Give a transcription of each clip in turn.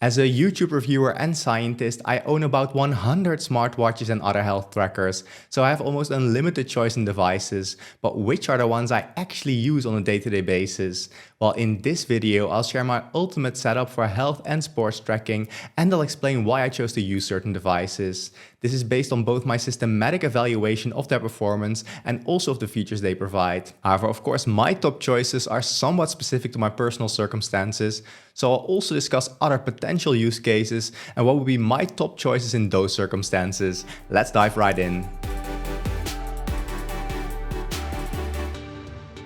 As a YouTube reviewer and scientist, I own about 100 smartwatches and other health trackers, so I have almost unlimited choice in devices, but which are the ones I actually use on a day-to-day basis? Well, in this video, I'll share my ultimate setup for health and sports tracking, and I'll explain why I chose to use certain devices. This is based on both my systematic evaluation of their performance and also of the features they provide. However, of course, my top choices are somewhat specific to my personal circumstances, so I'll also discuss other potential use cases and what would be my top choices in those circumstances. Let's dive right in.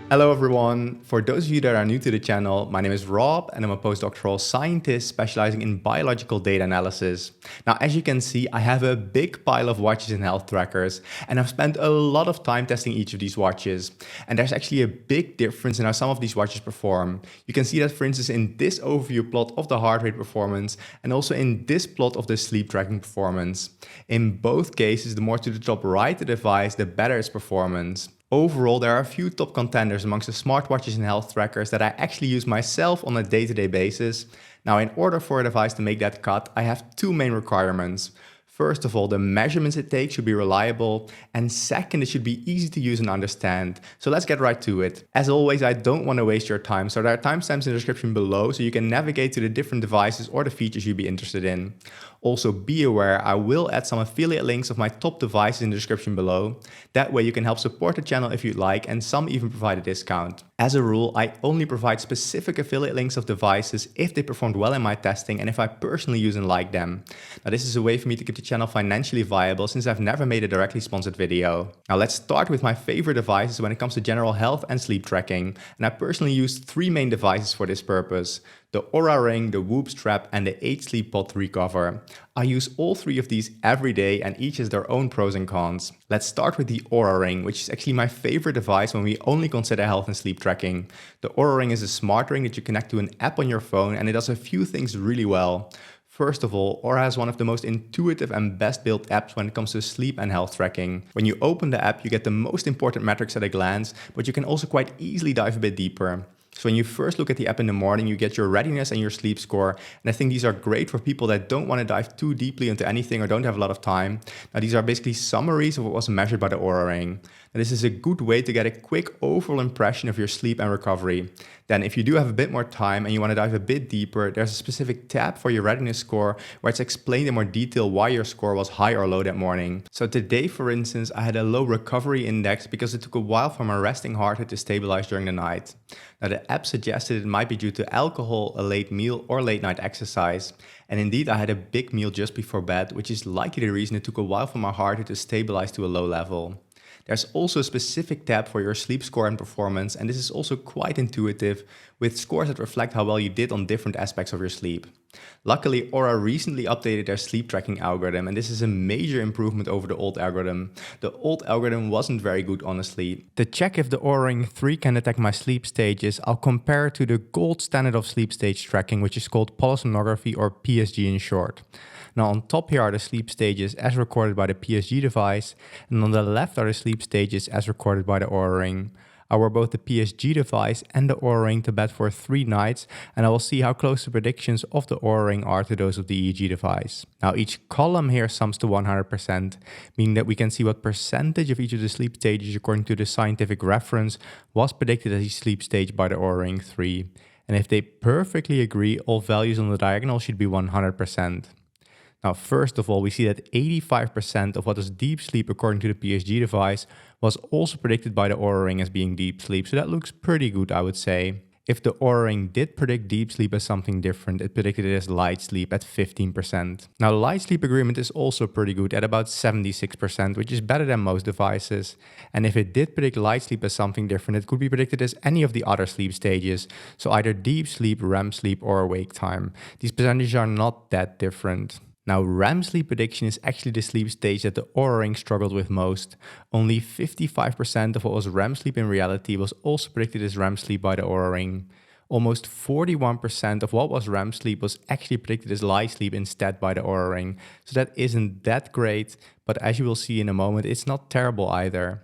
Hello everyone, for those of you that are new to the channel, my name is Rob and I'm a postdoctoral scientist specializing in biological data analysis. Now as you can see, I have a big pile of watches and health trackers and I've spent a lot of time testing each of these watches. And there's actually a big difference in how some of these watches perform. You can see that for instance in this overview plot of the heart rate performance and also in this plot of the sleep tracking performance. In both cases, the more to the top right the device, the better its performance. Overall, there are a few top contenders amongst the smartwatches and health trackers that I actually use myself on a day-to-day basis. Now, in order for a device to make that cut, I have two main requirements. First of all, the measurements it takes should be reliable, and second, it should be easy to use and understand. So let's get right to it. As always, I don't want to waste your time, so there are timestamps in the description below so you can navigate to the different devices or the features you'd be interested in. Also be aware, I will add some affiliate links of my top devices in the description below. That way you can help support the channel if you'd like, and some even provide a discount. As a rule, I only provide specific affiliate links of devices if they performed well in my testing and if I personally use and like them. Now this is a way for me to keep the channel financially viable since I've never made a directly sponsored video. Now let's start with my favorite devices when it comes to general health and sleep tracking. And I personally use three main devices for this purpose: the Oura ring, the Whoop strap, and the 8 Sleep Pod 3 cover. I use all three of these every day and each has their own pros and cons. Let's start with the Oura ring, which is actually my favorite device when we only consider health and sleep tracking. The Oura ring is a smart ring that you connect to an app on your phone and it does a few things really well. First of all, Oura has one of the most intuitive and best built apps when it comes to sleep and health tracking. When you open the app, you get the most important metrics at a glance, but you can also quite easily dive a bit deeper. So when you first look at the app in the morning, you get your readiness and your sleep score. And I think these are great for people that don't want to dive too deeply into anything or don't have a lot of time. Now these are basically summaries of what was measured by the Oura ring. Now this is a good way to get a quick overall impression of your sleep and recovery. Then if you do have a bit more time and you want to dive a bit deeper, there's a specific tab for your readiness score where it's explained in more detail why your score was high or low that morning. So today, for instance, I had a low recovery index because it took a while for my resting heart rate to stabilize during the night. Now the app suggested it might be due to alcohol, a late meal, or late night exercise. And indeed, I had a big meal just before bed, which is likely the reason it took a while for my heart rate to stabilize to a low level. There's also a specific tab for your sleep score and performance, and this is also quite intuitive, with scores that reflect how well you did on different aspects of your sleep. Luckily, Oura recently updated their sleep tracking algorithm, and this is a major improvement over the old algorithm. The old algorithm wasn't very good, honestly. To check if the Oura Ring 3 can detect my sleep stages, I'll compare it to the gold standard of sleep stage tracking, which is called polysomnography, or PSG in short. Now on top here are the sleep stages as recorded by the PSG device, and on the left are the sleep stages as recorded by the Oura Ring. I wore both the PSG device and the Oura Ring to bed for 3 nights, and I will see how close the predictions of the Oura Ring are to those of the EEG device. Now each column here sums to 100%, meaning that we can see what percentage of each of the sleep stages according to the scientific reference was predicted as each sleep stage by the Oura Ring 3. And if they perfectly agree, all values on the diagonal should be 100%. Now, first of all, we see that 85% of what is deep sleep according to the PSG device was also predicted by the Oura Ring as being deep sleep, so that looks pretty good, I would say. If the Oura Ring did predict deep sleep as something different, it predicted it as light sleep at 15%. Now, the light sleep agreement is also pretty good at about 76%, which is better than most devices. And if it did predict light sleep as something different, it could be predicted as any of the other sleep stages, so either deep sleep, REM sleep, or awake time. These percentages are not that different. Now, REM sleep prediction is actually the sleep stage that the Oura Ring struggled with most. Only 55% of what was REM sleep in reality was also predicted as REM sleep by the Oura Ring. Almost 41% of what was REM sleep was actually predicted as light sleep instead by the Oura Ring. So that isn't that great, but as you will see in a moment, it's not terrible either.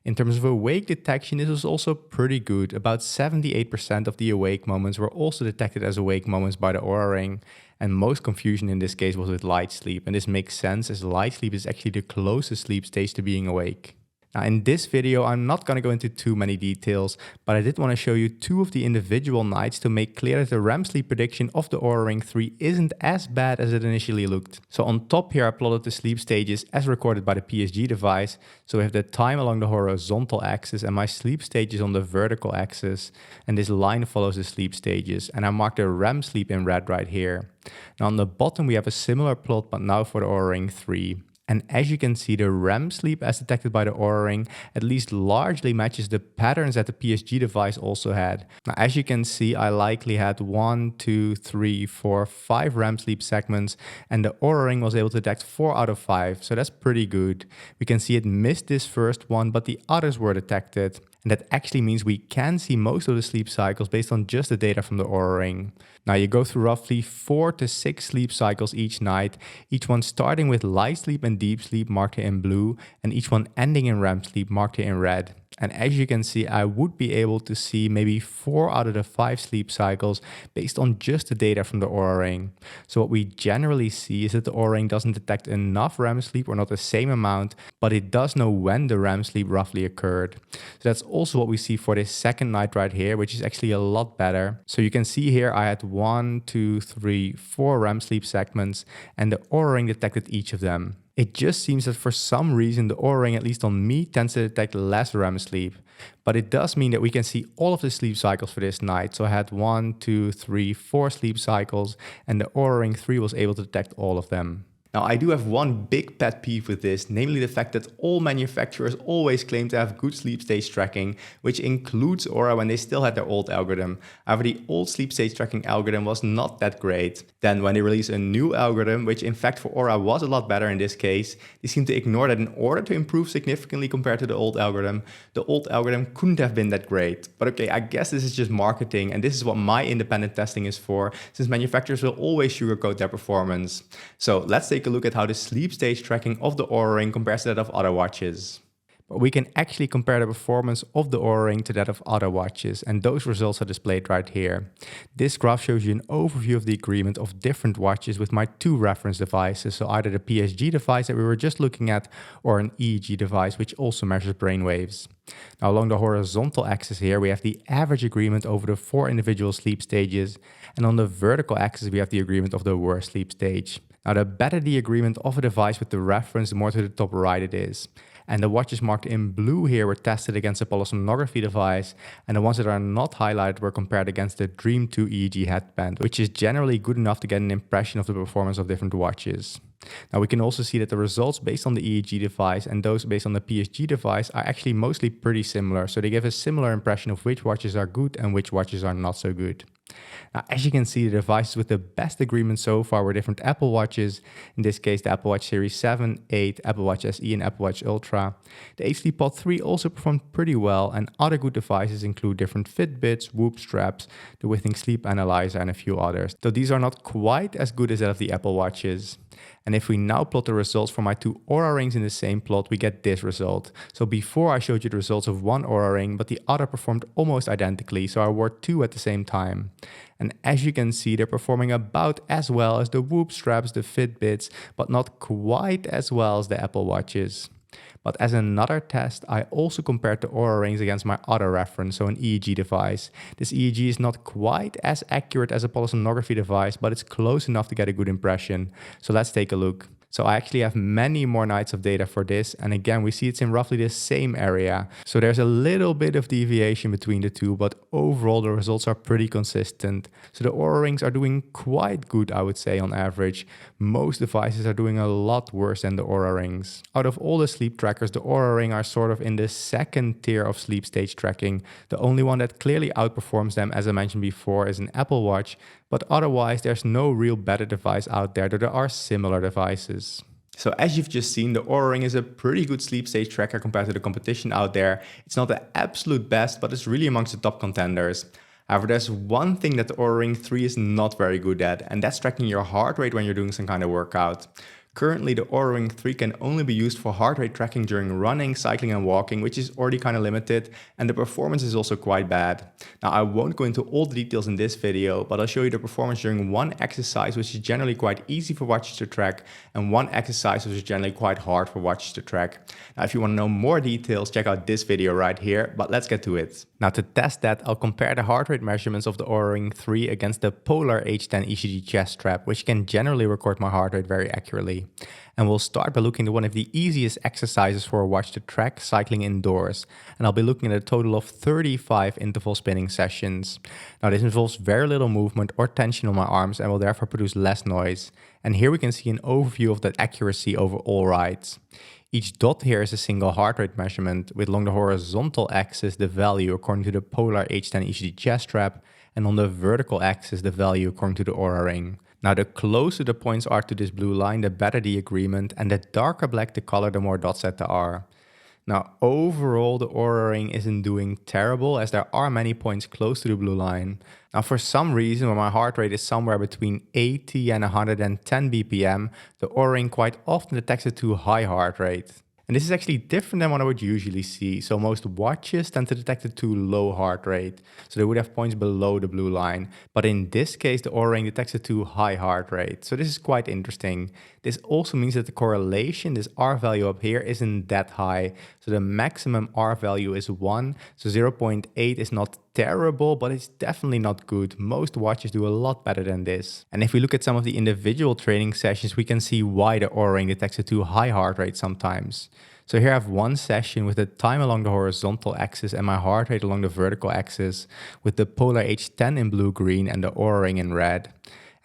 In terms of awake detection, this was also pretty good. About 78% of the awake moments were also detected as awake moments by the Oura Ring. And most confusion in this case was with light sleep, and this makes sense as light sleep is actually the closest sleep stage to being awake. Now in this video, I'm not going to go into too many details, but I did want to show you two of the individual nights to make clear that the REM sleep prediction of the Oura Ring 3 isn't as bad as it initially looked. So on top here, I plotted the sleep stages as recorded by the PSG device. So we have the time along the horizontal axis and my sleep stages on the vertical axis. And this line follows the sleep stages. And I marked the REM sleep in red right here. Now on the bottom, we have a similar plot, but now for the Oura Ring 3. And as you can see, the REM sleep as detected by the Oura Ring at least largely matches the patterns that the PSG device also had. Now, as you can see, I likely had 1, 2, 3, 4, 5 REM sleep segments, and the Oura Ring was able to detect 4 out of 5, so that's pretty good. We can see it missed this first one, but the others were detected. And that actually means we can see most of the sleep cycles based on just the data from the Oura Ring. Now you go through roughly 4 to 6 sleep cycles each night, each one starting with light sleep and deep sleep marked here in blue, and each one ending in REM sleep marked here in red. And as you can see, I would be able to see maybe 4 out of the 5 sleep cycles based on just the data from the Oura Ring. So what we generally see is that the Oura Ring doesn't detect enough REM sleep or not the same amount, but it does know when the REM sleep roughly occurred. So that's also what we see for this second night right here, which is actually a lot better. So you can see here I had 1, 2, 3, 4 REM sleep segments, and the Oura Ring detected each of them. It just seems that for some reason the Oura Ring, at least on me, tends to detect less REM sleep. But it does mean that we can see all of the sleep cycles for this night. So I had 1, 2, 3, 4 sleep cycles, and the Oura Ring 3 was able to detect all of them. Now, I do have one big pet peeve with this, namely the fact that all manufacturers always claim to have good sleep stage tracking, which includes Oura when they still had their old algorithm. However, the old sleep stage tracking algorithm was not that great. Then when they released a new algorithm, which in fact for Oura was a lot better in this case, they seem to ignore that in order to improve significantly compared to the old algorithm couldn't have been that great. But okay, I guess this is just marketing, and this is what my independent testing is for, since manufacturers will always sugarcoat their performance. So let's take a look at how the sleep stage tracking of the Oura Ring compares to that of other watches. But we can actually compare the performance of the Oura Ring to that of other watches, and those results are displayed right here. This graph shows you an overview of the agreement of different watches with my 2 reference devices, so either the PSG device that we were just looking at or an EEG device which also measures brainwaves. Now along the horizontal axis here we have the average agreement over the 4 individual sleep stages, and on the vertical axis we have the agreement of the worst sleep stage. Now the better the agreement of a device with the reference, the more to the top right it is. And the watches marked in blue here were tested against a polysomnography device, and the ones that are not highlighted were compared against the Dream 2 EEG headband, which is generally good enough to get an impression of the performance of different watches. Now we can also see that the results based on the EEG device and those based on the PSG device are actually mostly pretty similar, so they give a similar impression of which watches are good and which watches are not so good. Now, as you can see, the devices with the best agreement so far were different Apple Watches, in this case the Apple Watch Series 7, 8, Apple Watch SE and Apple Watch Ultra. The HD Pod 3 also performed pretty well, and other good devices include different Fitbits, Whoop straps, the Withings Sleep Analyzer and a few others, though these are not quite as good as that of the Apple Watches. And if we now plot the results for my 2 Oura Rings in the same plot, we get this result. So before I showed you the results of one Oura Ring, but the other performed almost identically, so I wore 2 at the same time. And as you can see, they're performing about as well as the Whoop straps, the Fitbits, but not quite as well as the Apple Watches. But as another test, I also compared the Oura Rings against my other reference, so an EEG device. This EEG is not quite as accurate as a polysomnography device, but it's close enough to get a good impression. So let's take a look. So I actually have many more nights of data for this, and again we see it's in roughly the same area. So there's a little bit of deviation between the two, but overall the results are pretty consistent. So the Oura Rings are doing quite good, I would say, on average. Most devices are doing a lot worse than the Oura Rings. Out of all the sleep trackers, the Oura Ring are sort of in the second tier of sleep stage tracking. The only one that clearly outperforms them, as I mentioned before, is an Apple Watch, but otherwise there's no real better device out there, though there are similar devices. So as you've just seen, the Oura Ring is a pretty good sleep stage tracker compared to the competition out there. It's not the absolute best, but it's really amongst the top contenders. However, there's one thing that the Oura Ring 3 is not very good at, and that's tracking your heart rate when you're doing some kind of workout. Currently, the Oura Ring 3 can only be used for heart rate tracking during running, cycling and walking, which is already kind of limited, and the performance is also quite bad. Now, I won't go into all the details in this video, but I'll show you the performance during one exercise, which is generally quite easy for watches to track, and one exercise which is generally quite hard for watches to track. Now, if you want to know more details, check out this video right here, but let's get to it. Now, to test that, I'll compare the heart rate measurements of the Oura Ring 3 against the Polar H10 ECG chest strap, which can generally record my heart rate very accurately. And we'll start by looking at one of the easiest exercises for a watch to track, cycling indoors. And I'll be looking at a total of 35 interval spinning sessions. Now, this involves very little movement or tension on my arms and will therefore produce less noise. And here we can see an overview of that accuracy over all rides. Each dot here is a single heart rate measurement, with along the horizontal axis the value according to the Polar H10 ECG chest strap, and on the vertical axis the value according to the Oura Ring. Now, the closer the points are to this blue line, the better the agreement, and the darker black the color, the more dots that there are. Now, overall, the Oura Ring isn't doing terrible, as there are many points close to the blue line. Now, for some reason, when my heart rate is somewhere between 80 and 110 BPM, the Oura Ring quite often detects a too high heart rate. And this is actually different than what I would usually see. So most watches tend to detect a too low heart rate. So they would have points below the blue line. But in this case, the Oura Ring detects a too high heart rate. So this is quite interesting. This also means that the correlation, this R value up here, isn't that high. So the maximum R value is 1. So 0.8 is not terrible, but it's definitely not good. Most watches do a lot better than this. And if we look at some of the individual training sessions, we can see why the Oura Ring detects a too high heart rate sometimes. So here I have one session with the time along the horizontal axis and my heart rate along the vertical axis, with the Polar H10 in blue-green and the Oura Ring in red.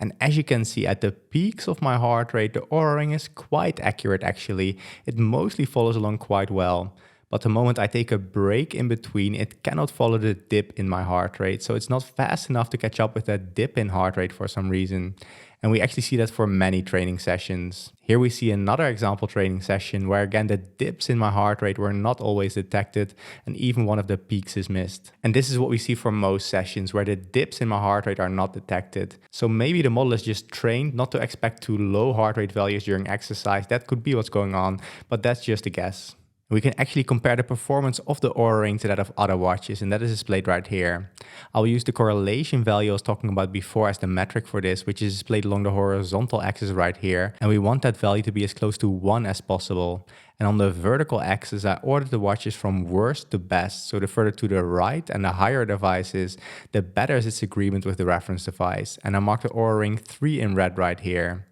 And as you can see, at the peaks of my heart rate, the Oura Ring is quite accurate actually. It mostly follows along quite well. But the moment I take a break in between, it cannot follow the dip in my heart rate. So it's not fast enough to catch up with that dip in heart rate for some reason. And we actually see that for many training sessions. Here we see another example training session where again the dips in my heart rate were not always detected and even one of the peaks is missed. And this is what we see for most sessions where the dips in my heart rate are not detected. So maybe the model is just trained not to expect too low heart rate values during exercise. That could be what's going on, but that's just a guess. We can actually compare the performance of the Oura Ring to that of other watches, and that is displayed right here. I'll use the correlation value I was talking about before as the metric for this, which is displayed along the horizontal axis right here, and we want that value to be as close to 1 as possible. And on the vertical axis, I ordered the watches from worst to best, so the further to the right and the higher the device is, the better is its agreement with the reference device. And I marked the Oura Ring 3 in red right here.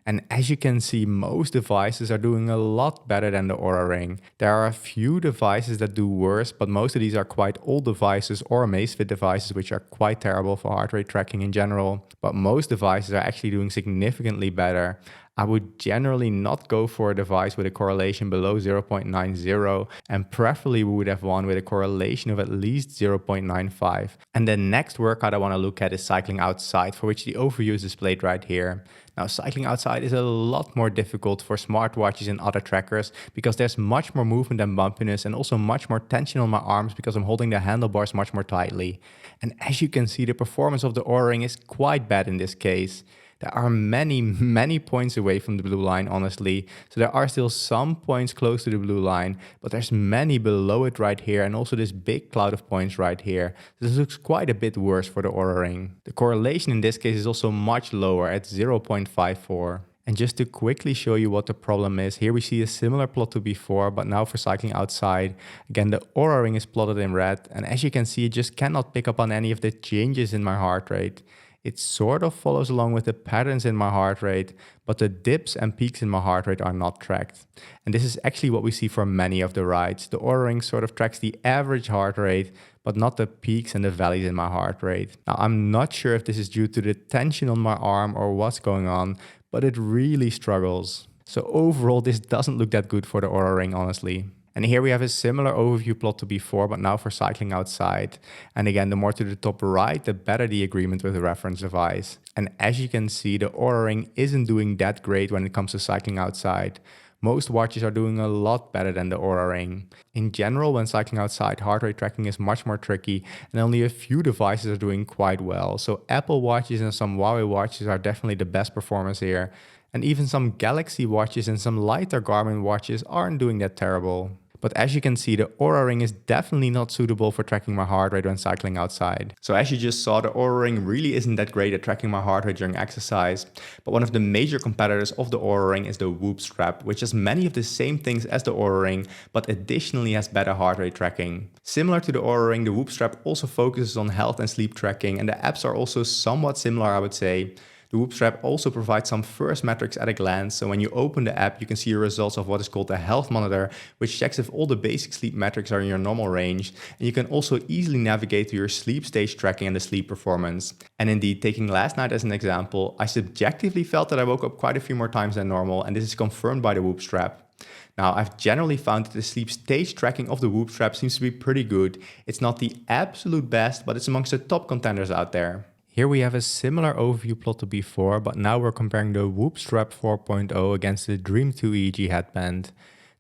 And as you can see, most devices are doing a lot better than the Oura Ring. There are a few devices that do worse, but most of these are quite old devices or Amazfit devices, which are quite terrible for heart rate tracking in general. But most devices are actually doing significantly better. I would generally not go for a device with a correlation below 0.90, and preferably we would have one with a correlation of at least 0.95. And the next workout I want to look at is cycling outside, for which the overview is displayed right here. Now, cycling outside is a lot more difficult for smartwatches and other trackers because there's much more movement and bumpiness and also much more tension on my arms because I'm holding the handlebars much more tightly. And as you can see, the performance of the Oura Ring is quite bad in this case. There are many points away from the blue line, honestly. So there are still some points close to the blue line, but there's many below it right here and also this big cloud of points right here. This looks quite a bit worse for the Oura Ring. The correlation in this case is also much lower at 0.54. And just to quickly show you what the problem is, here we see a similar plot to before, but now for cycling outside. Again, the Oura Ring is plotted in red, and as you can see, it just cannot pick up on any of the changes in my heart rate. It sort of follows along with the patterns in my heart rate, but the dips and peaks in my heart rate are not tracked. And this is actually what we see for many of the rides. The Oura Ring sort of tracks the average heart rate, but not the peaks and the valleys in my heart rate. Now, I'm not sure if this is due to the tension on my arm or what's going on, but it really struggles. So overall, this doesn't look that good for the Oura Ring, honestly. And here we have a similar overview plot to before, but now for cycling outside. And again, the more to the top right, the better the agreement with the reference device. And as you can see, the Oura Ring isn't doing that great when it comes to cycling outside. Most watches are doing a lot better than the Oura Ring. In general, when cycling outside, heart rate tracking is much more tricky and only a few devices are doing quite well. So Apple watches and some Huawei watches are definitely the best performers here. And even some Galaxy watches and some lighter Garmin watches aren't doing that terrible. But as you can see, the Oura Ring is definitely not suitable for tracking my heart rate when cycling outside. So as you just saw, the Oura Ring really isn't that great at tracking my heart rate during exercise. But one of the major competitors of the Oura Ring is the Whoop strap, which has many of the same things as the Oura Ring, but additionally has better heart rate tracking. Similar to the Oura Ring, the Whoop strap also focuses on health and sleep tracking, and the apps are also somewhat similar, I would say. The Whoop strap also provides some first metrics at a glance, so when you open the app, you can see your results of what is called a health monitor, which checks if all the basic sleep metrics are in your normal range, and you can also easily navigate to your sleep stage tracking and the sleep performance. And indeed, taking last night as an example, I subjectively felt that I woke up quite a few more times than normal, and this is confirmed by the Whoop strap. Now, I've generally found that the sleep stage tracking of the Whoop strap seems to be pretty good. It's not the absolute best, but it's amongst the top contenders out there. Here we have a similar overview plot to before, but now we're comparing the Whoop Strap 4.0 against the Dream 2 EEG headband.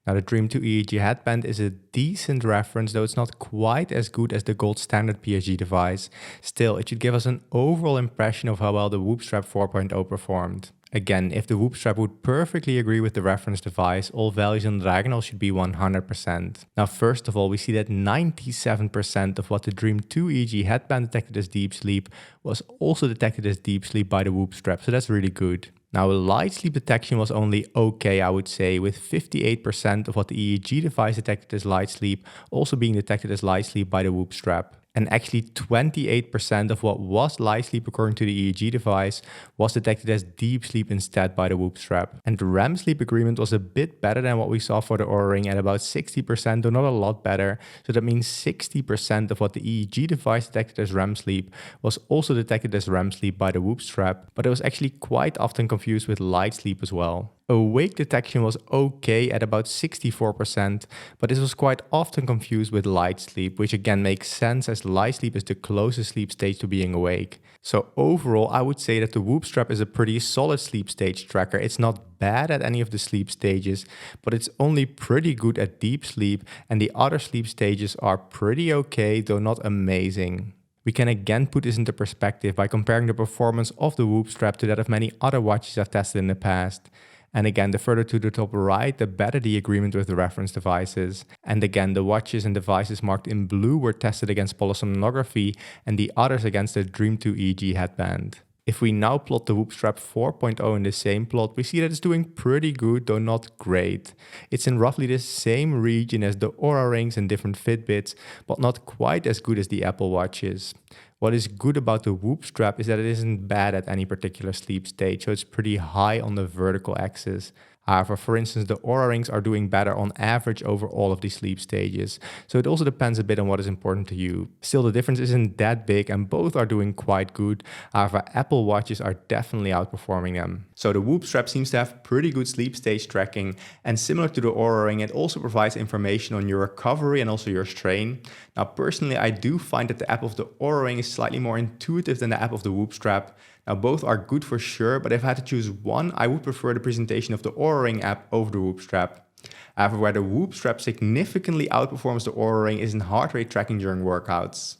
Now the Dream 2 EEG headband is a decent reference, though it's not quite as good as the gold standard PSG device. Still, it should give us an overall impression of how well the Whoop Strap 4.0 performed. Again, if the Whoop strap would perfectly agree with the reference device, all values on diagonal should be 100%. Now, first of all, we see that 97% of what the Dream 2 EEG headband detected as deep sleep was also detected as deep sleep by the Whoop strap, so that's really good. Now, light sleep detection was only okay, I would say, with 58% of what the EEG device detected as light sleep also being detected as light sleep by the Whoop strap. And actually 28% of what was light sleep according to the EEG device was detected as deep sleep instead by the Whoop strap. And the REM sleep agreement was a bit better than what we saw for the Oura Ring at about 60%, though not a lot better. So that means 60% of what the EEG device detected as REM sleep was also detected as REM sleep by the Whoop strap, but it was actually quite often confused with light sleep as well. Awake detection was okay at about 64%, but this was quite often confused with light sleep, which again makes sense as light sleep is the closest sleep stage to being awake. So overall, I would say that the Whoop strap is a pretty solid sleep stage tracker. It's not bad at any of the sleep stages, but it's only pretty good at deep sleep, and the other sleep stages are pretty okay, though not amazing. We can again put this into perspective by comparing the performance of the Whoop strap to that of many other watches I've tested in the past. And again, the further to the top right, the better the agreement with the reference devices. And again, the watches and devices marked in blue were tested against polysomnography and the others against the Dream 2 EEG headband. If we now plot the Whoop strap 4.0 in the same plot, we see that it's doing pretty good, though not great. It's in roughly the same region as the Oura Rings and different Fitbits, but not quite as good as the Apple Watches. What is good about the Whoop strap is that it isn't bad at any particular sleep stage, so it's pretty high on the vertical axis. However, for instance, the Oura Rings are doing better on average over all of these sleep stages, so it also depends a bit on what is important to you. Still, the difference isn't that big and both are doing quite good. However, Apple Watches are definitely outperforming them. So the Whoop strap seems to have pretty good sleep stage tracking, and similar to the Oura Ring, it also provides information on your recovery and also your strain. Now, personally, I do find that the app of the Oura Ring is slightly more intuitive than the app of the Whoop strap. Now, both are good for sure, but if I had to choose one, I would prefer the presentation of the Oura Ring app over the Whoop strap. However, where the Whoop strap significantly outperforms the Oura Ring is in heart rate tracking during workouts.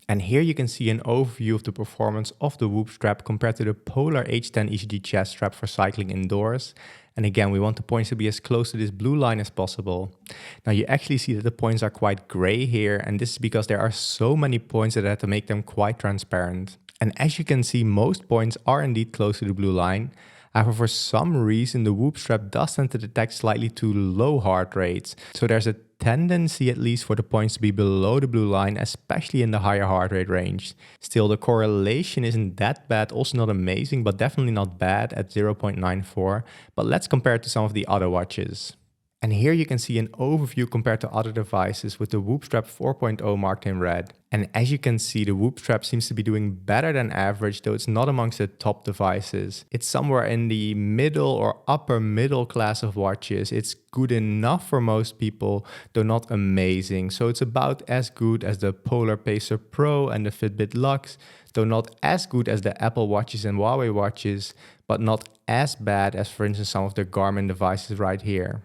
And here you can see an overview of the performance of the Whoop strap compared to the Polar H10 ECG chest strap for cycling indoors. And again, we want the points to be as close to this blue line as possible. Now you actually see that the points are quite gray here, and this is because there are so many points that I had to make them quite transparent. And as you can see, most points are indeed close to the blue line. However, for some reason, the Whoop strap does tend to detect slightly too low heart rates. So there's a tendency at least for the points to be below the blue line, especially in the higher heart rate range. Still, the correlation isn't that bad, also not amazing, but definitely not bad at 0.94. But let's compare it to some of the other watches. And here you can see an overview compared to other devices with the Whoop strap 4.0 marked in red. And as you can see, the Whoop strap seems to be doing better than average, though it's not amongst the top devices. It's somewhere in the middle or upper middle class of watches. It's good enough for most people, though not amazing. So it's about as good as the Polar Pacer Pro and the Fitbit Luxe, though not as good as the Apple Watches and Huawei watches, but not as bad as, for instance, some of the Garmin devices right here.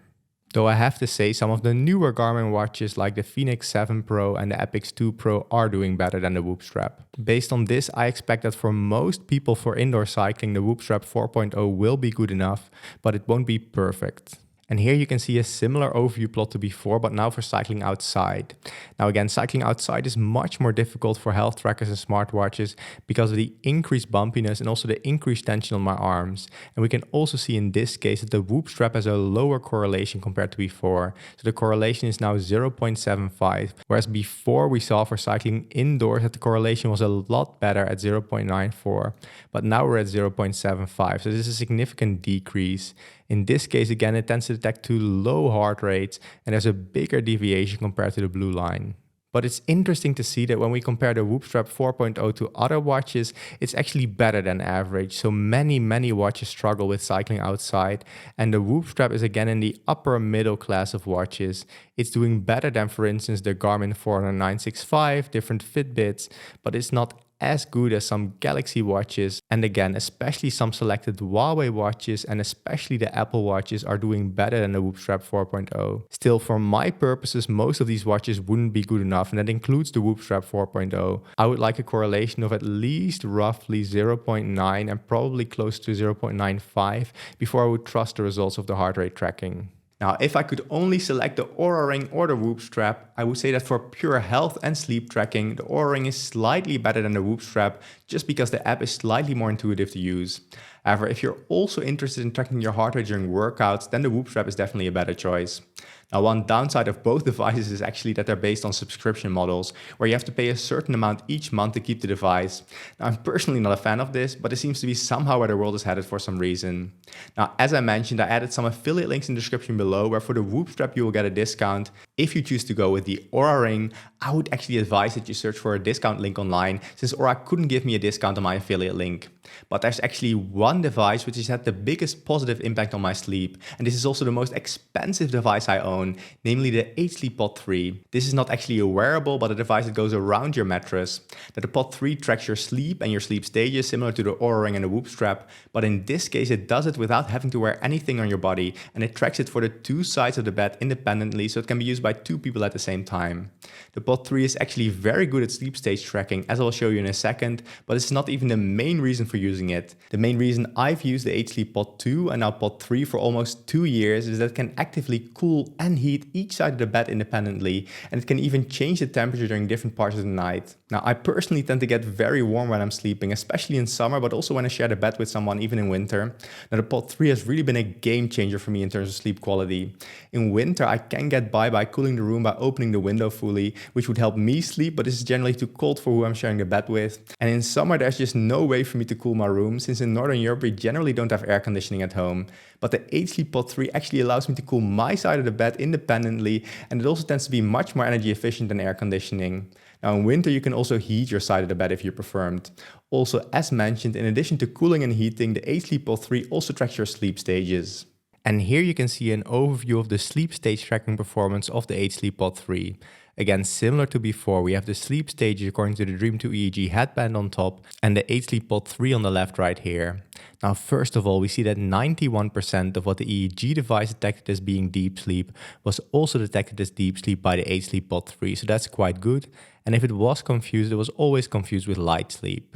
Though I have to say some of the newer Garmin watches like the Phoenix 7 Pro and the Epix 2 Pro are doing better than the Whoop strap. Based on this, I expect that for most people for indoor cycling, the Whoop strap 4.0 will be good enough, but it won't be perfect. And here you can see a similar overview plot to before, but now for cycling outside. Now again, cycling outside is much more difficult for health trackers and smartwatches because of the increased bumpiness and also the increased tension on my arms. And we can also see in this case that the Whoop strap has a lower correlation compared to before. So the correlation is now 0.75, whereas before we saw for cycling indoors that the correlation was a lot better at 0.94, but now we're at 0.75. So this is a significant decrease. In this case, again, it tends to detect too low heart rates and there's a bigger deviation compared to the blue line. But it's interesting to see that when we compare the Whoop strap 4.0 to other watches, it's actually better than average. So many watches struggle with cycling outside, and the Whoop strap is again in the upper middle class of watches. It's doing better than, for instance, the Garmin Forerunner 965, different Fitbits, but it's not as good as some Galaxy watches, and again, especially some selected Huawei watches and especially the Apple watches are doing better than the Whoop strap 4.0. Still, for my purposes, most of these watches wouldn't be good enough, and that includes the Whoop strap 4.0. I would like a correlation of at least roughly 0.9 and probably close to 0.95 before I would trust the results of the heart rate tracking. Now, if I could only select the Oura Ring or the Whoop strap, I would say that for pure health and sleep tracking, the Oura Ring is slightly better than the Whoop strap just because the app is slightly more intuitive to use. However, if you're also interested in tracking your heart rate during workouts, then the Whoop strap is definitely a better choice. Now, one downside of both devices is actually that they're based on subscription models, where you have to pay a certain amount each month to keep the device. Now, I'm personally not a fan of this, but it seems to be somehow where the world is headed for some reason. Now, as I mentioned, I added some affiliate links in the description below, where for the Whoop strap you will get a discount. If you choose to go with the Oura Ring, I would actually advise that you search for a discount link online, since Oura couldn't give me a discount on my affiliate link. But there's actually one device which has had the biggest positive impact on my sleep, and this is also the most expensive device I own, namely the H-Sleep Pod 3. This is not actually a wearable, but a device that goes around your mattress. Now, the Pod 3 tracks your sleep and your sleep stages, similar to the Oura Ring and the Whoop strap, but in this case it does it without having to wear anything on your body, and it tracks it for the two sides of the bed independently, so it can be used by two people at the same time. The Pod 3 is actually very good at sleep stage tracking, as I'll show you in a second, but it's not even the main reason for using it. The main reason I've used the H-Sleep Pod 2 and now Pod 3 for almost 2 years is that it can actively cool and heat each side of the bed independently, and it can even change the temperature during different parts of the night. Now, I personally tend to get very warm when I'm sleeping, especially in summer, but also when I share the bed with someone, even in winter. Now, the Pod 3 has really been a game changer for me in terms of sleep quality. In winter, I can get by cooling the room by opening the window fully, which would help me sleep, but this is generally too cold for who I'm sharing the bed with. And in summer, there's just no way for me to cool my room, since in Northern Europe, we generally don't have air conditioning at home. But the H-Sleep Pod 3 actually allows me to cool my side of the bed independently, and it also tends to be much more energy efficient than air conditioning. Now, in winter, you can also heat your side of the bed if you prefer. Also, as mentioned, in addition to cooling and heating, the H-Sleep Pod 3 also tracks your sleep stages. And here you can see an overview of the sleep stage tracking performance of the H-Sleep Pod 3. Again, similar to before, we have the sleep stages according to the Dream 2 EEG headband on top and the H-Sleep Pod 3 on the left right here. Now, first of all, we see that 91% of what the EEG device detected as being deep sleep was also detected as deep sleep by the H-Sleep Pod 3, so that's quite good. And if it was confused, it was always confused with light sleep.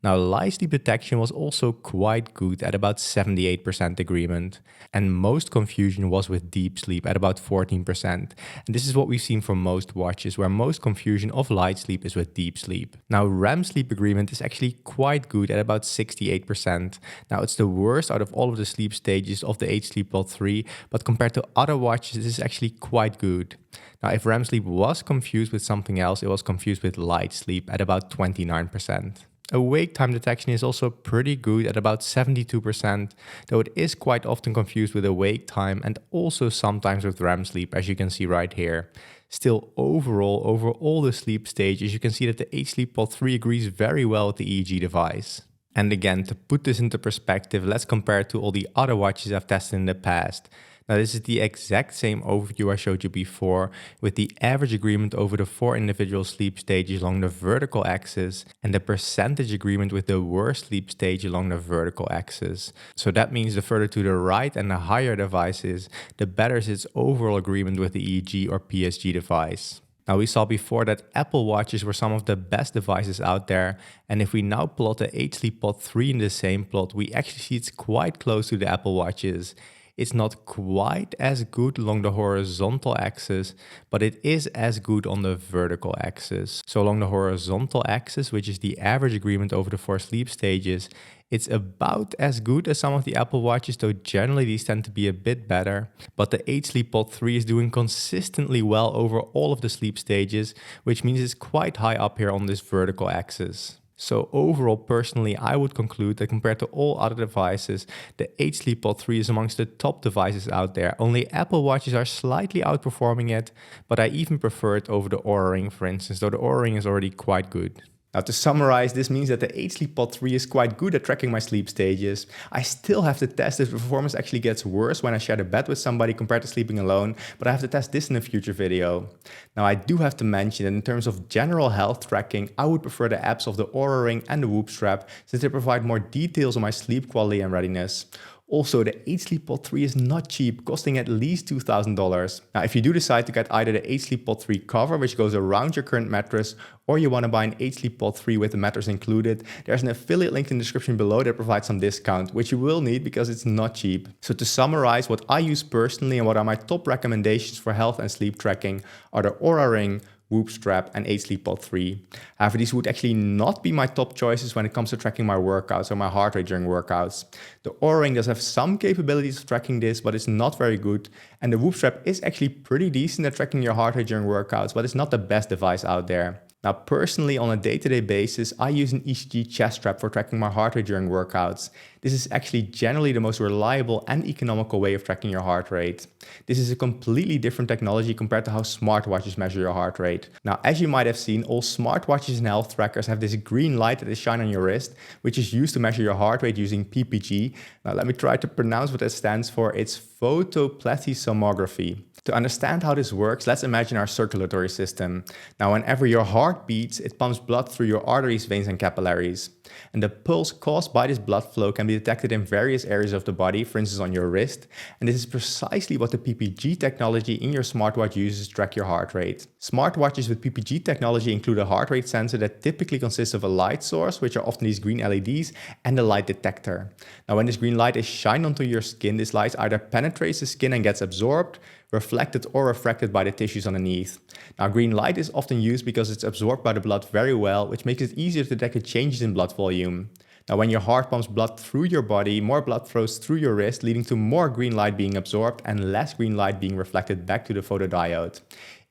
Now, light sleep detection was also quite good at about 78% agreement, and most confusion was with deep sleep at about 14%. And this is what we've seen for most watches, where most confusion of light sleep is with deep sleep. Now, REM sleep agreement is actually quite good at about 68%. Now, it's the worst out of all of the sleep stages of the H-Sleep Pod 3, but compared to other watches, this is actually quite good. Now, if REM sleep was confused with something else, it was confused with light sleep at about 29%. Awake time detection is also pretty good at about 72%, though it is quite often confused with awake time and also sometimes with REM sleep, as you can see right here. Still, overall, over all the sleep stages, you can see that the H-Sleep Pod 3 agrees very well with the EEG device. And again, to put this into perspective, let's compare it to all the other watches I've tested in the past. Now, this is the exact same overview I showed you before, with the average agreement over the 4 individual sleep stages along the vertical axis and the percentage agreement with the worst sleep stage along the vertical axis. So that means the further to the right and the higher the device is, the better is its overall agreement with the EEG or PSG device. Now, we saw before that Apple Watches were some of the best devices out there, and if we now plot the H-Sleep Pod 3 in the same plot, we actually see it's quite close to the Apple Watches. It's not quite as good along the horizontal axis, but it is as good on the vertical axis. So along the horizontal axis, which is the average agreement over the 4 sleep stages, it's about as good as some of the Apple Watches, though generally these tend to be a bit better. But the H-Sleep Pod 3 is doing consistently well over all of the sleep stages, which means it's quite high up here on this vertical axis. So overall, personally, I would conclude that compared to all other devices, the H-Sleep Pod 3 is amongst the top devices out there. Only Apple Watches are slightly outperforming it, but I even prefer it over the Oura Ring, for instance, though the Oura Ring is already quite good. Now, to summarize, this means that the H-Sleep Pod 3 is quite good at tracking my sleep stages. I still have to test if the performance actually gets worse when I share the bed with somebody compared to sleeping alone, but I have to test this in a future video. Now, I do have to mention that in terms of general health tracking, I would prefer the apps of the Oura Ring and the Whoop strap, since they provide more details on my sleep quality and readiness. Also, the H-Sleep Pod 3 is not cheap, costing at least $2,000. Now, if you do decide to get either the H-Sleep Pod 3 cover, which goes around your current mattress, or you want to buy an H-Sleep Pod 3 with the mattress included, there's an affiliate link in the description below that provides some discount, which you will need because it's not cheap. So to summarize, what I use personally and what are my top recommendations for health and sleep tracking are the Oura Ring, Whoop strap and H-Sleep Pod 3. However, these would actually not be my top choices when it comes to tracking my workouts or my heart rate during workouts. The Oura Ring does have some capabilities of tracking this, but it's not very good. And the Whoop strap is actually pretty decent at tracking your heart rate during workouts, but it's not the best device out there. Now, personally, on a day-to-day basis, I use an ECG chest strap for tracking my heart rate during workouts. This is actually generally the most reliable and economical way of tracking your heart rate. This is a completely different technology compared to how smartwatches measure your heart rate. Now, as you might have seen, all smartwatches and health trackers have this green light that is shine on your wrist, which is used to measure your heart rate using PPG. Now, let me try to pronounce what that stands for. It's photoplethysmography. To understand how this works, let's imagine our circulatory system. Now, whenever your heart beats, it pumps blood through your arteries, veins, and capillaries. And the pulse caused by this blood flow can be detected in various areas of the body, for instance on your wrist. And this is precisely what the PPG technology in your smartwatch uses to track your heart rate. Smartwatches with PPG technology include a heart rate sensor that typically consists of a light source, which are often these green LEDs, and a light detector. Now, when this green light is shined onto your skin, this light either penetrates the skin and gets absorbed, reflected or refracted by the tissues underneath. Now, green light is often used because it's absorbed by the blood very well, which makes it easier to detect changes in blood volume. Now, when your heart pumps blood through your body, more blood flows through your wrist, leading to more green light being absorbed and less green light being reflected back to the photodiode.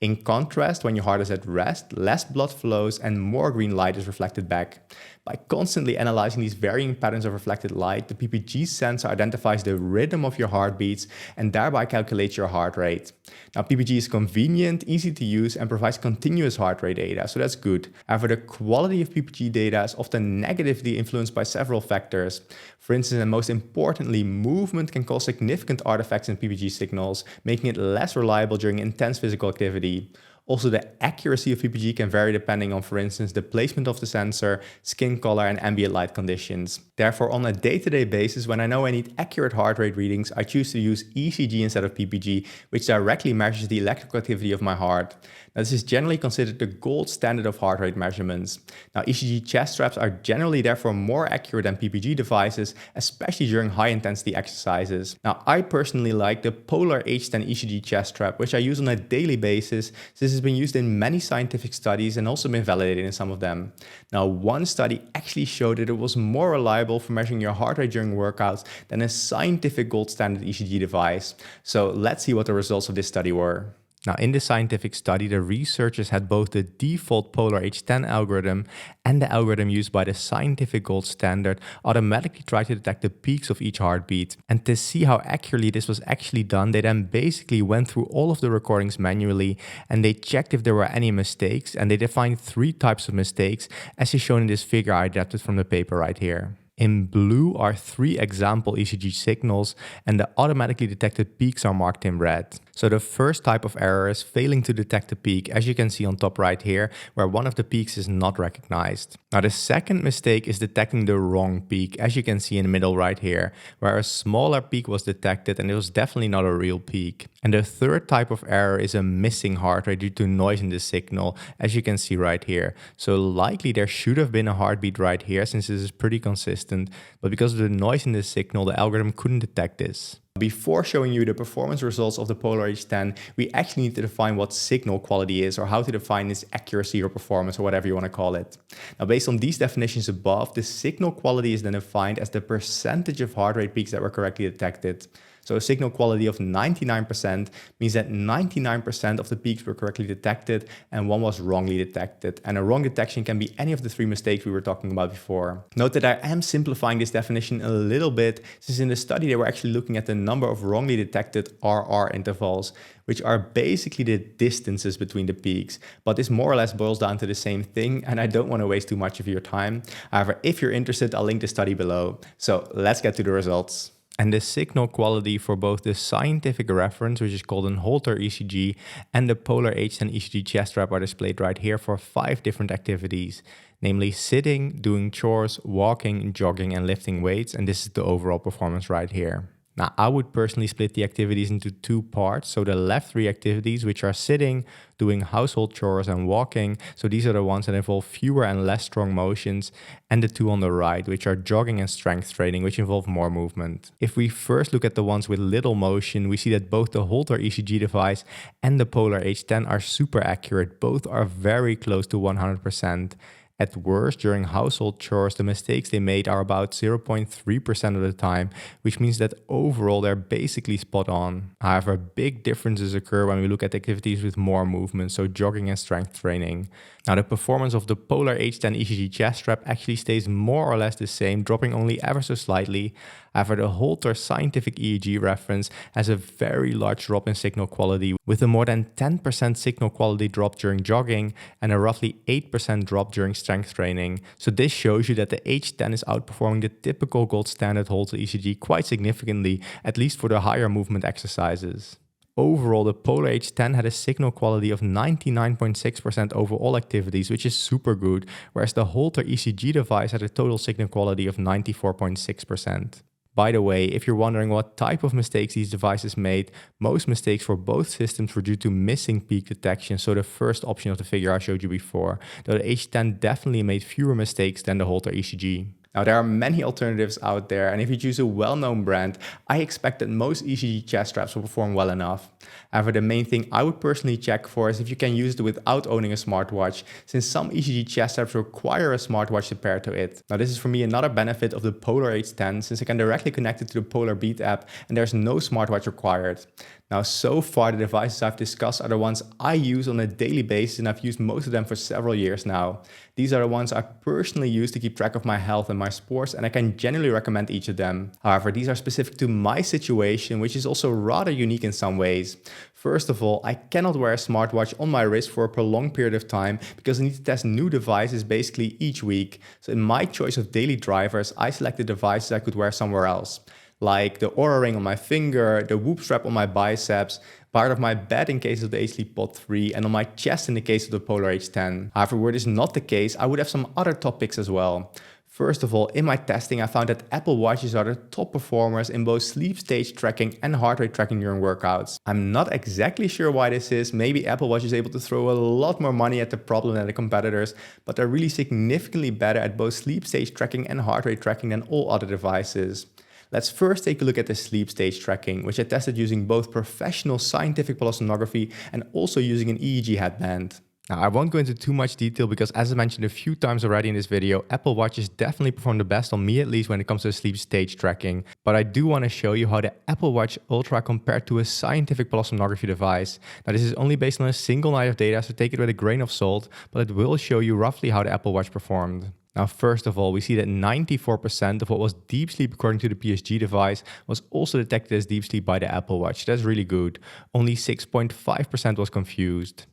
In contrast, when your heart is at rest, less blood flows and more green light is reflected back. By constantly analyzing these varying patterns of reflected light, the PPG sensor identifies the rhythm of your heartbeats and thereby calculates your heart rate. Now, PPG is convenient, easy to use, and provides continuous heart rate data, so that's good. However, the quality of PPG data is often negatively influenced by several factors. For instance, and most importantly, movement can cause significant artifacts in PPG signals, making it less reliable during intense physical activity. Also, the accuracy of PPG can vary depending on, for instance, the placement of the sensor, skin color, and ambient light conditions. Therefore, on a day-to-day basis, when I know I need accurate heart rate readings, I choose to use ECG instead of PPG, which directly measures the electrical activity of my heart. Now, this is generally considered the gold standard of heart rate measurements. Now, ECG chest straps are generally therefore more accurate than PPG devices, especially during high-intensity exercises. Now, I personally like the Polar H10 ECG chest strap, which I use on a daily basis. This has been used in many scientific studies and also been validated in some of them. Now, one study actually showed that it was more reliable for measuring your heart rate during workouts than a scientific gold standard ECG device. So let's see what the results of this study were. Now, in this scientific study, the researchers had both the default Polar H10 algorithm and the algorithm used by the scientific gold standard automatically try to detect the peaks of each heartbeat. And to see how accurately this was actually done, they then basically went through all of the recordings manually and they checked if there were any mistakes, and they defined 3 types of mistakes, as is shown in this figure I adapted from the paper right here. In blue are 3 example ECG signals, and the automatically detected peaks are marked in red. So the first type of error is failing to detect a peak, as you can see on top right here, where one of the peaks is not recognized. Now the second mistake is detecting the wrong peak, as you can see in the middle right here, where a smaller peak was detected and it was definitely not a real peak. And the third type of error is a missing heart rate due to noise in the signal, as you can see right here. So likely there should have been a heartbeat right here, since this is pretty consistent, but because of the noise in the signal, the algorithm couldn't detect this. Before showing you the performance results of the Polar H10, we actually need to define what signal quality is, or how to define its accuracy or performance, or whatever you want to call it. Now, based on these definitions above, the signal quality is then defined as the percentage of heart rate peaks that were correctly detected. So a signal quality of 99% means that 99% of the peaks were correctly detected and one was wrongly detected. And a wrong detection can be any of the 3 mistakes we were talking about before. Note that I am simplifying this definition a little bit, since in the study they were actually looking at the number of wrongly detected RR intervals, which are basically the distances between the peaks. But this more or less boils down to the same thing, and I don't want to waste too much of your time. However, if you're interested, I'll link the study below. So let's get to the results. And the signal quality for both the scientific reference, which is called an Holter ECG, and the Polar H10 ECG chest strap are displayed right here for 5 different activities, namely sitting, doing chores, walking, jogging, and lifting weights. And this is the overall performance right here. Now, I would personally split the activities into 2 parts. So the left 3 activities, which are sitting, doing household chores, and walking. So these are the ones that involve fewer and less strong motions. And the 2 on the right, which are jogging and strength training, which involve more movement. If we first look at the ones with little motion, we see that both the Holter ECG device and the Polar H10 are super accurate. Both are very close to 100%. At worst, during household chores, the mistakes they made are about 0.3% of the time, which means that overall they're basically spot on. However, big differences occur when we look at activities with more movement, so jogging and strength training. Now, the performance of the Polar H10 ECG chest strap actually stays more or less the same, dropping only ever so slightly. However, the Holter scientific EEG reference has a very large drop in signal quality, with a more than 10% signal quality drop during jogging and a roughly 8% drop during strength training. So this shows you that the H10 is outperforming the typical gold standard Holter ECG quite significantly, at least for the higher movement exercises. Overall, the Polar H10 had a signal quality of 99.6% over all activities, which is super good, whereas the Holter ECG device had a total signal quality of 94.6%. By the way, if you're wondering what type of mistakes these devices made, most mistakes for both systems were due to missing peak detection, so the first option of the figure I showed you before, though the H10 definitely made fewer mistakes than the Holter ECG. Now, there are many alternatives out there, and if you choose a well-known brand, I expect that most ECG chest straps will perform well enough. However, the main thing I would personally check for is if you can use it without owning a smartwatch, since some ECG chest straps require a smartwatch to pair to it. Now, this is for me another benefit of the Polar H10, since I can directly connect it to the Polar Beat app and there's no smartwatch required. Now, so far the devices I've discussed are the ones I use on a daily basis, and I've used most of them for several years now. These are the ones I personally use to keep track of my health and my sports, and I can generally recommend each of them. However, these are specific to my situation, which is also rather unique in some ways. First of all, I cannot wear a smartwatch on my wrist for a prolonged period of time because I need to test new devices basically each week. So in my choice of daily drivers, I selected devices I could wear somewhere else, like the Oura ring on my finger, the Whoop strap on my biceps, part of my bed in case of the H-Sleep Pod 3, and on my chest in the case of the Polar H10. However, were this not the case, I would have some other top picks as well. First of all, in my testing, I found that Apple Watches are the top performers in both sleep stage tracking and heart rate tracking during workouts. I'm not exactly sure why this is. Maybe Apple Watch is able to throw a lot more money at the problem than the competitors, but they're really significantly better at both sleep stage tracking and heart rate tracking than all other devices. Let's first take a look at the sleep stage tracking, which I tested using both professional scientific polysomnography and also using an EEG headband. Now, I won't go into too much detail because, as I mentioned a few times already in this video, Apple Watches definitely perform the best on me, at least when it comes to sleep stage tracking. But I do want to show you how the Apple Watch Ultra compared to a scientific polysomnography device. Now, this is only based on a single night of data, so take it with a grain of salt, but it will show you roughly how the Apple Watch performed. Now, first of all, we see that 94% of what was deep sleep according to the PSG device was also detected as deep sleep by the Apple Watch. That's really good. Only 6.5% was confused.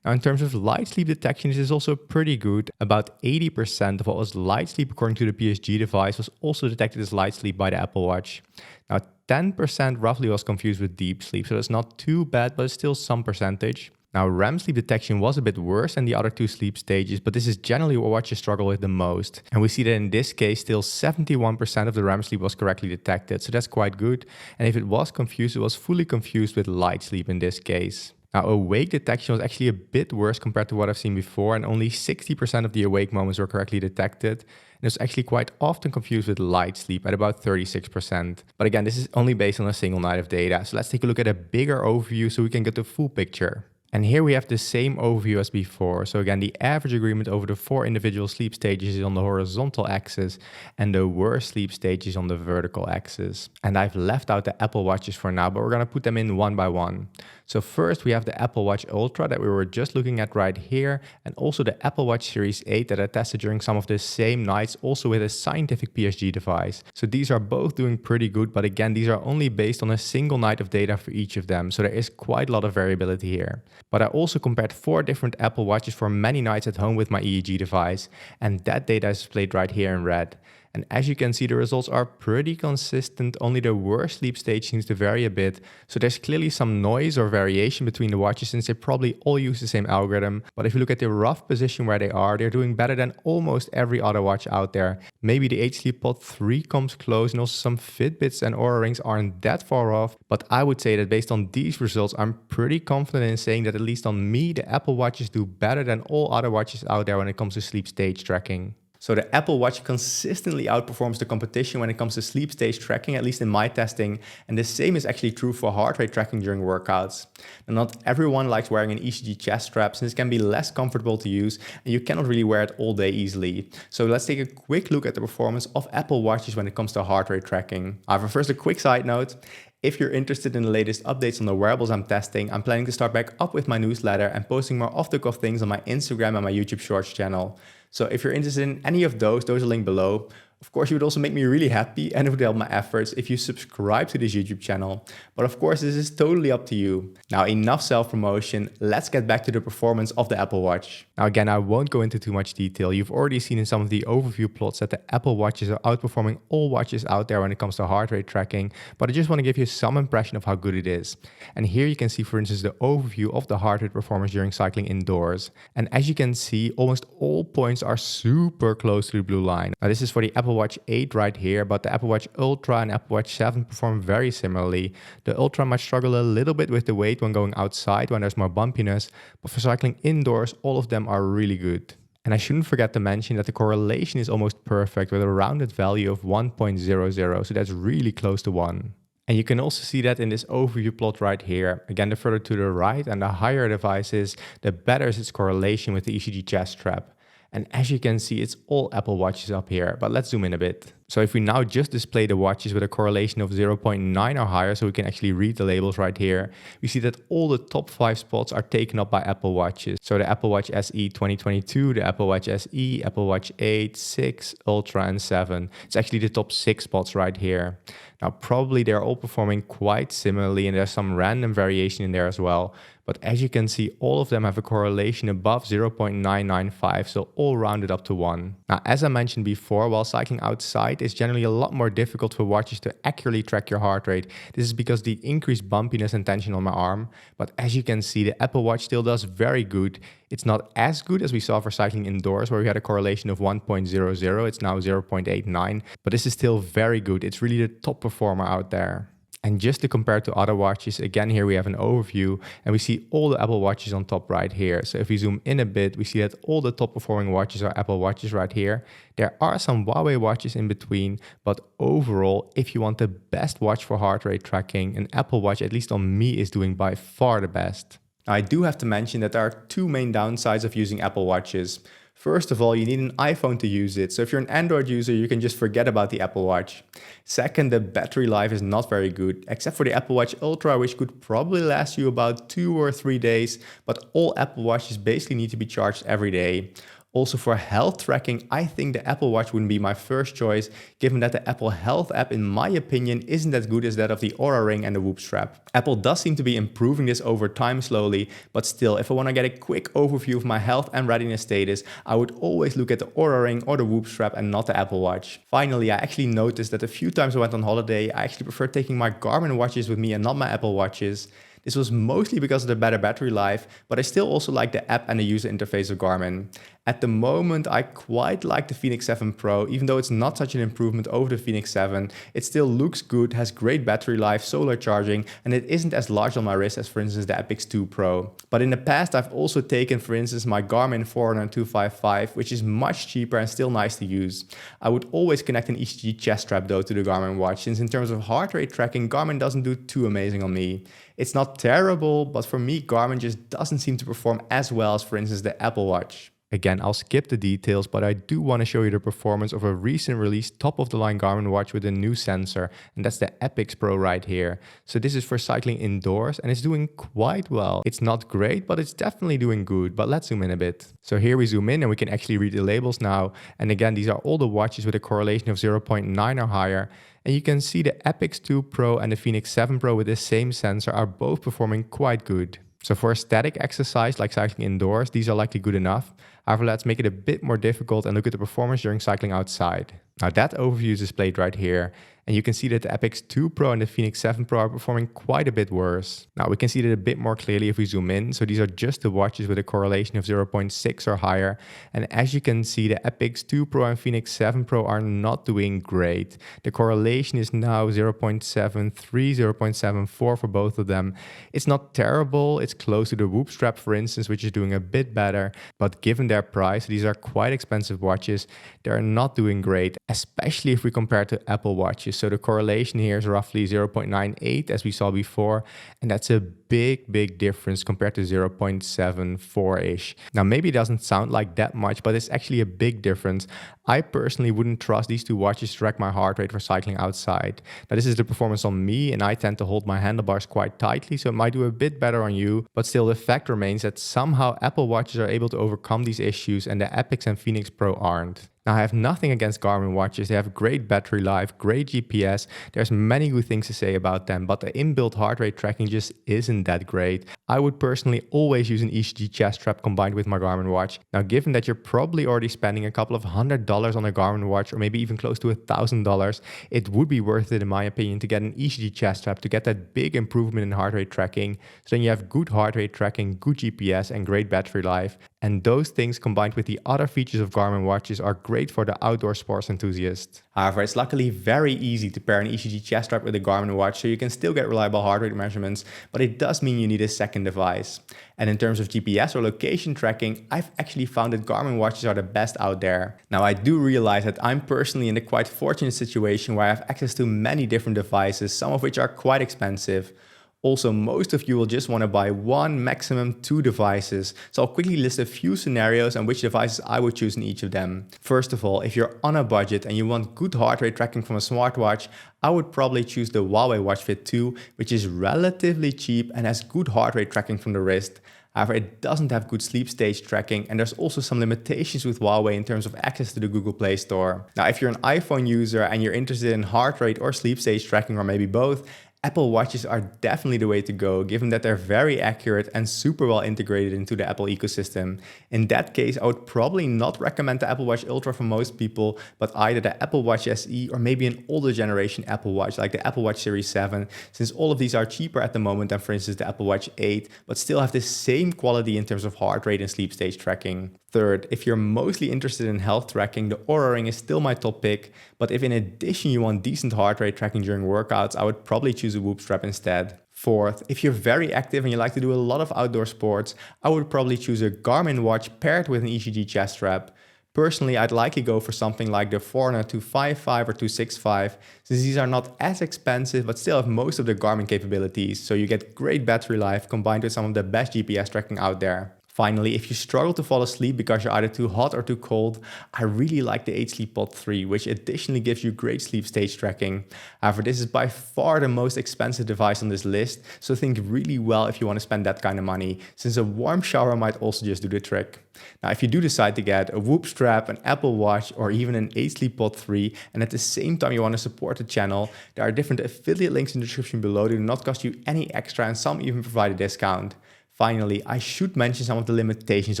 Now, in terms of light sleep detection, this is also pretty good. About 80% of what was light sleep according to the PSG device was also detected as light sleep by the Apple Watch. Now, 10% roughly was confused with deep sleep, so that's not too bad, but it's still some percentage. Now, REM sleep detection was a bit worse than the other two sleep stages, but this is generally what watches struggle with the most. And we see that in this case, still 71% of the REM sleep was correctly detected, so that's quite good. And if it was confused, it was fully confused with light sleep in this case. Now, awake detection was actually a bit worse compared to what I've seen before, and only 60% of the awake moments were correctly detected. And it was actually quite often confused with light sleep at about 36%. But again, this is only based on a single night of data. So let's take a look at a bigger overview so we can get the full picture. And here we have the same overview as before. So again, the average agreement over the 4 individual sleep stages is on the horizontal axis and the worst sleep stage is on the vertical axis. And I've left out the Apple Watches for now, but we're going to put them in one by one. So first we have the Apple Watch Ultra that we were just looking at right here, and also the Apple Watch Series 8 that I tested during some of the same nights, also with a scientific PSG device. So these are both doing pretty good, but again, these are only based on a single night of data for each of them. So there is quite a lot of variability here. But I also compared 4 different Apple Watches for many nights at home with my EEG device, and that data is displayed right here in red. And as you can see, the results are pretty consistent, only the worst sleep stage seems to vary a bit. So there's clearly some noise or variation between the watches since they probably all use the same algorithm. But if you look at the rough position where they are, they're doing better than almost every other watch out there. Maybe the H-Sleep Pod 3 comes close, and also some Fitbits and Oura rings aren't that far off. But I would say that based on these results, I'm pretty confident in saying that at least on me, the Apple Watches do better than all other watches out there when it comes to sleep stage tracking. So the Apple Watch consistently outperforms the competition when it comes to sleep stage tracking, at least in my testing. And the same is actually true for heart rate tracking during workouts. And not everyone likes wearing an ECG chest strap since it can be less comfortable to use and you cannot really wear it all day easily. So let's take a quick look at the performance of Apple Watches when it comes to heart rate tracking. However, first a quick side note. If you're interested in the latest updates on the wearables I'm testing, I'm planning to start back up with my newsletter and posting more off-the-cuff things on my Instagram and my YouTube Shorts channel. So if you're interested in any of those are linked below. Of course, you would also make me really happy and it would help my efforts if you subscribe to this YouTube channel. But of course, this is totally up to you. Now, enough self-promotion. Let's get back to the performance of the Apple Watch. Now, again, I won't go into too much detail. You've already seen in some of the overview plots that the Apple Watches are outperforming all watches out there when it comes to heart rate tracking. But I just want to give you some impression of how good it is. And here you can see, for instance, the overview of the heart rate performance during cycling indoors. And as you can see, almost all points are super close to the blue line. Now, this is for the Apple Watch 8 right here, but the Apple Watch Ultra and Apple Watch 7 perform very similarly. The Ultra might struggle a little bit with the weight when going outside when there's more bumpiness, but for cycling indoors, all of them are really good. And I shouldn't forget to mention that the correlation is almost perfect with a rounded value of 1.00, so that's really close to 1. And you can also see that in this overview plot right here. Again, the further to the right and the higher a device is, the better is its correlation with the ECG chest strap. And as you can see, it's all Apple Watches up here, but let's zoom in a bit. So if we now just display the watches with a correlation of 0.9 or higher, so we can actually read the labels right here, we see that all the top 5 spots are taken up by Apple Watches. So the Apple Watch SE 2022, the Apple Watch SE, Apple Watch 8, 6, Ultra and 7. It's actually the top 6 spots right here. Now, probably they're all performing quite similarly and there's some random variation in there as well. But as you can see, all of them have a correlation above 0.995, so all rounded up to 1. Now, as I mentioned before, while cycling outside, it's generally a lot more difficult for watches to accurately track your heart rate. This is because the increased bumpiness and tension on my arm. But as you can see, the Apple Watch still does very good. It's not as good as we saw for cycling indoors, where we had a correlation of 1.00. It's now 0.89, but this is still very good. It's really the top performer out there. And just to compare to other watches, again, here we have an overview and we see all the Apple Watches on top right here. So if we zoom in a bit, we see that all the top performing watches are Apple Watches right here. There are some Huawei watches in between, but overall, if you want the best watch for heart rate tracking, an Apple Watch, at least on me, is doing by far the best. Now, I do have to mention that there are 2 main downsides of using Apple Watches. First of all, you need an iPhone to use it. So if you're an Android user, you can just forget about the Apple Watch. Second, the battery life is not very good, except for the Apple Watch Ultra, which could probably last you about 2 or 3 days. But all Apple Watches basically need to be charged every day. Also for health tracking, I think the Apple Watch wouldn't be my first choice, given that the Apple Health app, in my opinion, isn't as good as that of the Oura Ring and the Whoop strap. Apple does seem to be improving this over time slowly, but still, if I want to get a quick overview of my health and readiness status, I would always look at the Oura Ring or the Whoop strap and not the Apple Watch. Finally, I actually noticed that a few times I went on holiday, I actually prefer taking my Garmin watches with me and not my Apple Watches. This was mostly because of the better battery life, but I still also like the app and the user interface of Garmin. At the moment, I quite like the Fenix 7 Pro, even though it's not such an improvement over the Fenix 7. It still looks good, has great battery life, solar charging, and it isn't as large on my wrist as, for instance, the Epix 2 Pro. But in the past, I've also taken, for instance, my Garmin 40255, which is much cheaper and still nice to use. I would always connect an ECG chest strap though to the Garmin watch, since in terms of heart rate tracking, Garmin doesn't do too amazing on me. It's not terrible, but for me, Garmin just doesn't seem to perform as well as, for instance, the Apple Watch. Again, I'll skip the details, but I do want to show you the performance of a recent released top-of-the-line Garmin watch with a new sensor, and that's the Epix Pro right here. So this is for cycling indoors, and it's doing quite well. It's not great, but it's definitely doing good, but let's zoom in a bit. So here we zoom in and we can actually read the labels now. And again, these are all the watches with a correlation of 0.9 or higher. And you can see the Epix 2 Pro and the Fenix 7 Pro with the same sensor are both performing quite good. So for a static exercise like cycling indoors, these are likely good enough. However, let's make it a bit more difficult and look at the performance during cycling outside. Now that overview is displayed right here. And you can see that the Epix 2 Pro and the Fenix 7 Pro are performing quite a bit worse. Now we can see that a bit more clearly if we zoom in. So these are just the watches with a correlation of 0.6 or higher. And as you can see, the Epix 2 Pro and Fenix 7 Pro are not doing great. The correlation is now 0.73, 0.74 for both of them. It's not terrible. It's close to the Whoop strap, for instance, which is doing a bit better. But given their price, these are quite expensive watches. They're not doing great, especially if we compare to Apple Watches. So the correlation here is roughly 0.98 as we saw before, and that's a big difference compared to 0.74-ish. Now maybe it doesn't sound like that much, but it's actually a big difference. I personally wouldn't trust these two watches to track my heart rate for cycling outside. Now this is the performance on me, and I tend to hold my handlebars quite tightly, so it might do a bit better on you, but still the fact remains that somehow Apple Watches are able to overcome these issues and the Epix and Fenix Pro aren't. Now, I have nothing against Garmin watches. They have great battery life, great GPS. There's many good things to say about them, but the inbuilt heart rate tracking just isn't that great. I would personally always use an ECG chest strap combined with my Garmin watch. Now, given that you're probably already spending a couple of $100 on a Garmin watch, or maybe even close to $1,000, it would be worth it, in my opinion, to get an ECG chest strap to get that big improvement in heart rate tracking. So then you have good heart rate tracking, good GPS, and great battery life. And those things combined with the other features of Garmin watches are great for the outdoor sports enthusiast. However, it's luckily very easy to pair an ECG chest strap with a Garmin watch, so you can still get reliable heart rate measurements, but it does mean you need a second device. And in terms of GPS or location tracking, I've actually found that Garmin watches are the best out there. Now, I do realize that I'm personally in a quite fortunate situation where I have access to many different devices, some of which are quite expensive. Also, most of you will just want to buy one, maximum 2 devices. So I'll quickly list a few scenarios and which devices I would choose in each of them. First of all, if you're on a budget and you want good heart rate tracking from a smartwatch, I would probably choose the Huawei Watch Fit 2, which is relatively cheap and has good heart rate tracking from the wrist. However, it doesn't have good sleep stage tracking, and there's also some limitations with Huawei in terms of access to the Google Play Store. Now, if you're an iPhone user and you're interested in heart rate or sleep stage tracking, or maybe both, Apple Watches are definitely the way to go, given that they're very accurate and super well integrated into the Apple ecosystem. In that case, I would probably not recommend the Apple Watch Ultra for most people, but either the Apple Watch SE or maybe an older generation Apple Watch, like the Apple Watch Series 7, since all of these are cheaper at the moment than, for instance, the Apple Watch 8, but still have the same quality in terms of heart rate and sleep stage tracking. Third, if you're mostly interested in health tracking, the Oura Ring is still my top pick, but if in addition you want decent heart rate tracking during workouts, I would probably choose a Whoop strap instead. Fourth, if you're very active and you like to do a lot of outdoor sports, I would probably choose a Garmin watch paired with an ECG chest strap. Personally, I'd likely go for something like the Forerunner 255 or 265, since these are not as expensive but still have most of the Garmin capabilities, so you get great battery life combined with some of the best GPS tracking out there. Finally, if you struggle to fall asleep because you're either too hot or too cold, I really like the 8 Sleep Pod 3, which additionally gives you great sleep stage tracking. However, this is by far the most expensive device on this list, so think really well if you want to spend that kind of money, since a warm shower might also just do the trick. Now, if you do decide to get a Whoop strap, an Apple Watch, or even an 8 Sleep Pod 3, and at the same time you want to support the channel, there are different affiliate links in the description below. They do not cost you any extra, and some even provide a discount. Finally, I should mention some of the limitations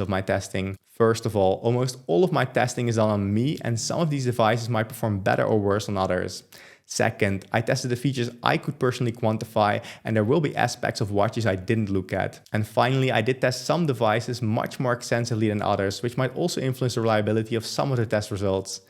of my testing. First of all, almost all of my testing is done on me, and some of these devices might perform better or worse on others. Second, I tested the features I could personally quantify, and there will be aspects of watches I didn't look at. And finally, I did test some devices much more extensively than others, which might also influence the reliability of some of the test results.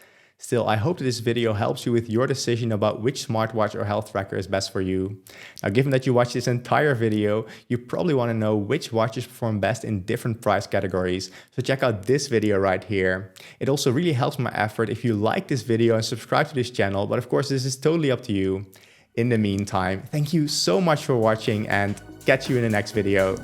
Still, I hope that this video helps you with your decision about which smartwatch or health tracker is best for you. Now, given that you watched this entire video, you probably want to know which watches perform best in different price categories, so check out this video right here. It also really helps my effort if you like this video and subscribe to this channel, but of course this is totally up to you. In the meantime, thank you so much for watching and catch you in the next video.